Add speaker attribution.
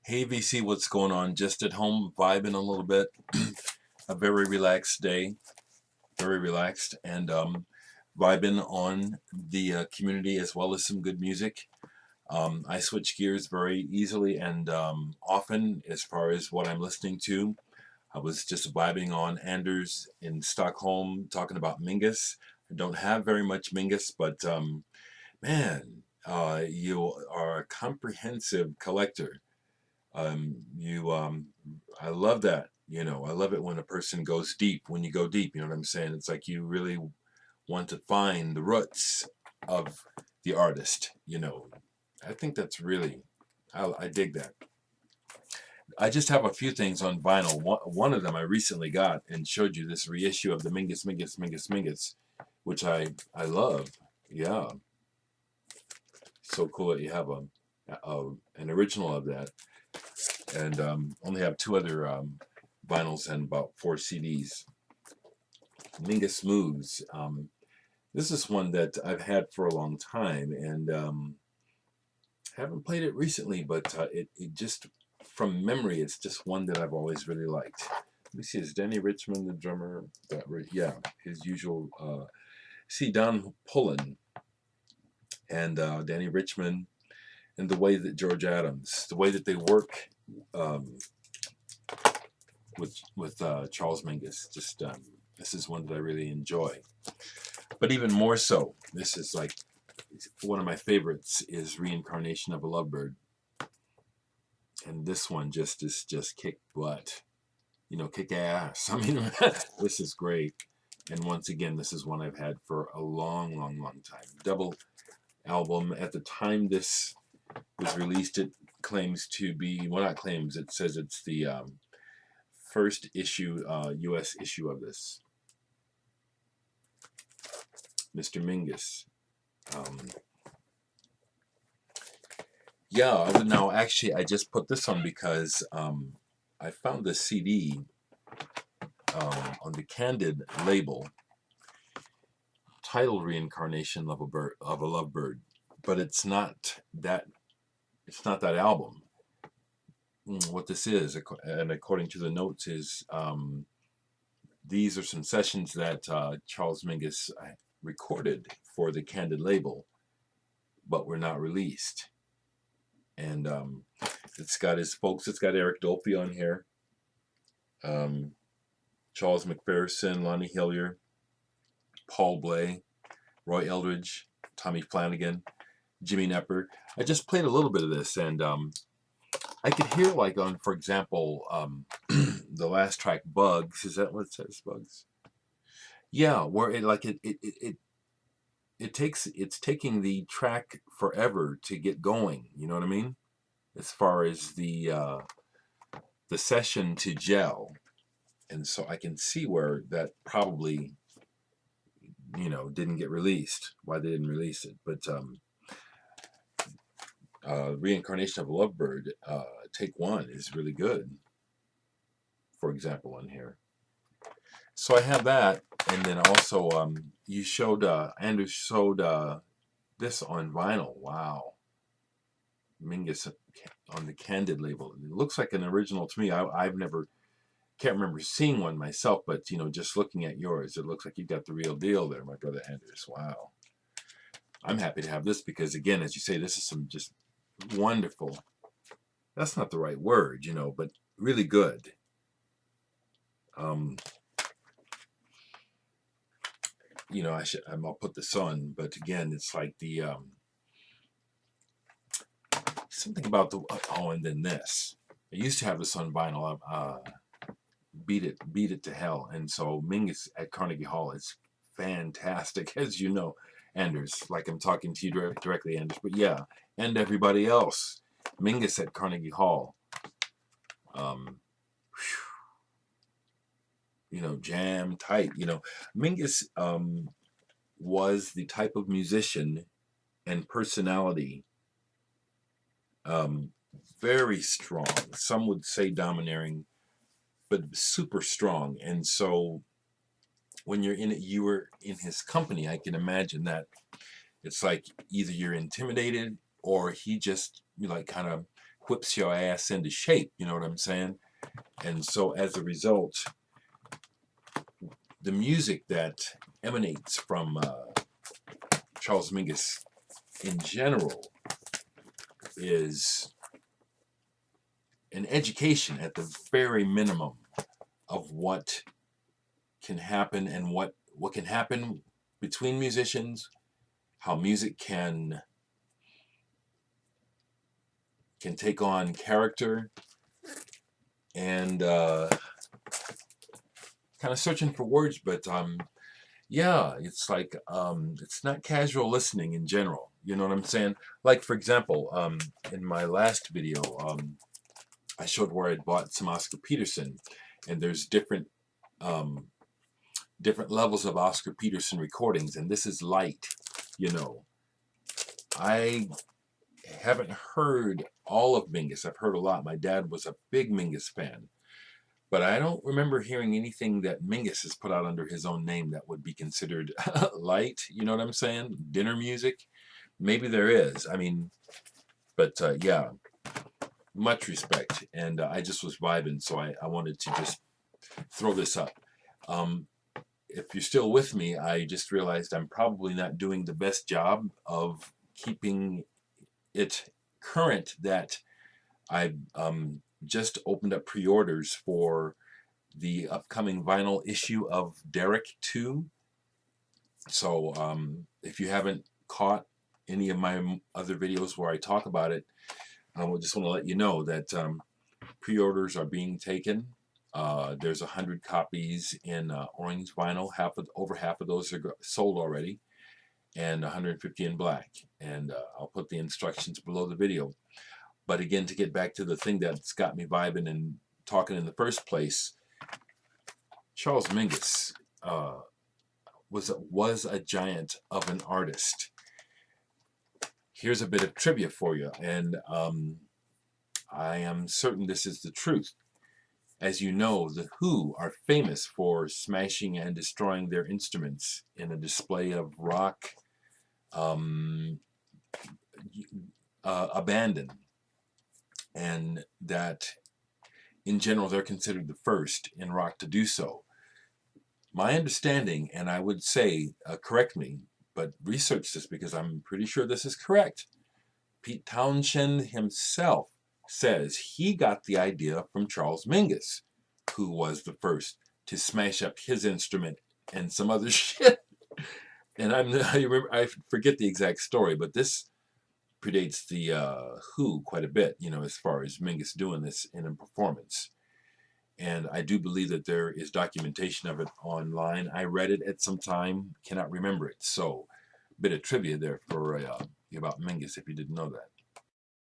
Speaker 1: Hey VC, what's going on? Just at home vibing a little bit. A very relaxed day, very relaxed, and vibing on the community as well as some good music. I switch gears very easily and often as far as what I'm listening to. I was just vibing on Anders in Stockholm talking about Mingus. I don't have very much Mingus, but man, you are a comprehensive collector. You I love that. I love it when a person goes deep. When you go deep, you know what I'm saying? It's like you really want to find the roots of the artist. I think that's really, I dig that. I just have a few things on vinyl. One of them I recently got and showed you this reissue of the Mingus, which I love. Yeah, so cool that you have an original of that, and only have two other vinyls and about 4 CDs. Mingus Moves. This is one that I've had for a long time, and haven't played it recently, but it just, from memory, it's just one that I've always really liked. Let me see, is Danny Richmond the drummer? Yeah, his usual. See, Don Pullen and Danny Richmond, and the way that George Adams, the way that they work with Charles Mingus, just this is one that I really enjoy. But even more so, this is like one of my favorites is Reincarnation of a Lovebird, and this one is just kick butt, kick ass. I mean, this is great. And once again, this is one I've had for a long, long, long time. Double album. At the time this was released, it claims to be, well, not claims, it says it's the first issue, U.S. issue of this. Mr. Mingus. Yeah, now actually I just put this on because I found this CD on the Candid label titled Reincarnation of a Lovebird, but it's not that album. What this is, and according to the notes, is these are some sessions that Charles Mingus recorded for the Candid label, but were not released. And it's got his folks. It's got Eric Dolphy on here, Charles McPherson, Lonnie Hillier, Paul Bley, Roy Eldridge, Tommy Flanagan, Jimmy Knepper. I just played a little bit of this, and I could hear, like, on, for example, the last track, Bugs. Is that what it says, Bugs? Yeah, where it's taking the track forever to get going. You know what I mean? As far as the session to gel, and so I can see where that probably didn't get released. Why they didn't release it, but Reincarnation of a Lovebird, take one is really good. For example, on here. So I have that, and then also you showed Anders showed this on vinyl. Wow, Mingus on the Candid label. It looks like an original to me. Can't remember seeing one myself, but just looking at yours, it looks like you got the real deal there, my brother Anders. Wow, I'm happy to have this because, again, as you say, this is some just wonderful. That's not the right word, but really good. I'll put this on, but again, it's like the something about the and then this. I used to have this on vinyl. Beat it to hell, and so Mingus at Carnegie Hall is fantastic, as you know, Anders. Like, I'm talking to you directly, Anders, but yeah, and everybody else. Mingus at Carnegie Hall. Jam tight. Mingus was the type of musician and personality, very strong. Some would say domineering, but super strong. And so when you were in his company, I can imagine that it's like either you're intimidated or he just kind of whips your ass into shape, you know what I'm saying? And so as a result, the music that emanates from Charles Mingus in general is an education at the very minimum of what can happen and what can happen between musicians, how music can take on character, and kind of searching for words, but yeah, it's like it's not casual listening in general, you know what I'm saying? Like, for example, in my last video, I showed where I'd bought some Oscar Peterson, and there's different levels of Oscar Peterson recordings, and this is light, you know. I haven't heard all of Mingus. I've heard a lot. My dad was a big Mingus fan, but I don't remember hearing anything that Mingus has put out under his own name that would be considered light, you know what I'm saying? Dinner music. Maybe there is. I mean, but yeah, much respect, and I just was vibing, so I wanted to just throw this up. If you're still with me, I just realized I'm probably not doing the best job of keeping it current, that I just opened up pre-orders for the upcoming vinyl issue of Dereck 2. So if you haven't caught any of my other videos where I talk about it, I just want to let you know that pre-orders are being taken. There's 100 copies in orange vinyl. Over half of those are sold already, and 150 in black. And I'll put the instructions below the video. But again, to get back to the thing that's got me vibing and talking in the first place, Charles Mingus was a giant of an artist. Here's a bit of trivia for you, and I am certain this is the truth. As you know, the Who are famous for smashing and destroying their instruments in a display of rock abandon, and that in general they're considered the first in rock to do so. My understanding, and I would say, correct me, but research this because I'm pretty sure this is correct, Pete Townshend himself says he got the idea from Charles Mingus, who was the first to smash up his instrument and some other shit. And I forget the exact story, but this predates the Who quite a bit, you know, as far as Mingus doing this in a performance. And I do believe that there is documentation of it online. I read it at some time, cannot remember it. So, bit of trivia there for about Mingus if you didn't know that.